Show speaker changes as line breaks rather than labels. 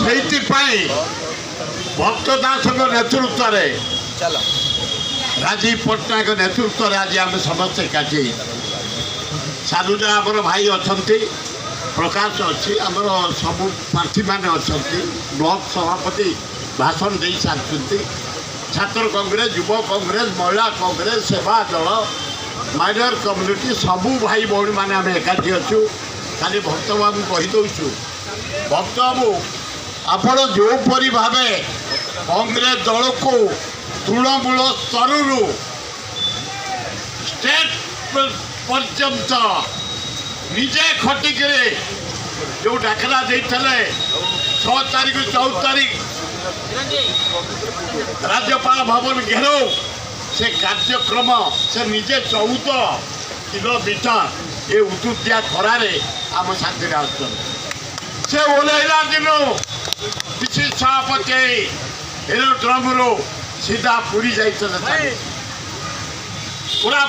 ସେଇଥିପାଇଁ ଭକ୍ତ ଦାସଙ୍କ ନେତୃତ୍ୱରେ ରାଜୀବ ପଟ୍ଟନାୟକ ନେତୃତ୍ୱରେ ଆଜି ଆମେ ସମସ୍ତେ ଏକାଠି ସାରୁଜା ଆମର ଭାଇ ଅଛନ୍ତି, ପ୍ରକାଶ ଅଛି, ଆମର ସବୁ ପ୍ରାର୍ଥୀମାନେ ଅଛନ୍ତି, ବ୍ଲକ ସଭାପତି ଭାଷଣ ଦେଇ ସାରିଛନ୍ତି, ଛାତ୍ର କଂଗ୍ରେସ, ଯୁବ କଂଗ୍ରେସ, ମହିଳା କଂଗ୍ରେସ, ସେବା ଦଳ, ମାଇନର କମ୍ୟୁନିଟି ସବୁ ଭାଇ ଭଉଣୀମାନେ ଆମେ ଏକାଠି ଅଛୁ। ଖାଲି ଭକ୍ତବାବୁ କହିଦେଉଛୁ, ଭକ୍ତବାବୁ ଆପଣ ଯେଉଁପରି ଭାବେ କଂଗ୍ରେସ ଦଳକୁ ତୃଣମୂଳ ସ୍ତରରୁ ଷ୍ଟେଟ୍ ପର୍ଯ୍ୟନ୍ତ ନିଜେ ଖଟିକିରି ଯେଉଁ ଡାକରା ଦେଇଥିଲେ 6 ତାରିଖ 14 ତାରିଖ ରାଜ୍ୟପାଳ ଭବନ ଘେରାଉ ସେ କାର୍ଯ୍ୟକ୍ରମ ସେ ନିଜେ 14 କିଲୋମିଟର ଏ ଉତୁତିଆ ଖରାରେ ଆମ ସାଥିରେ ଆସୁଛନ୍ତି। ସେ ଓହ୍ଲାଇଲା ଦିନୁ କିଛି ଛା ପକେଇ ଏରୋଡ୍ରମରୁ ସିଧା ପୁରୀ ଯାଇଥିଲେ ପୁରା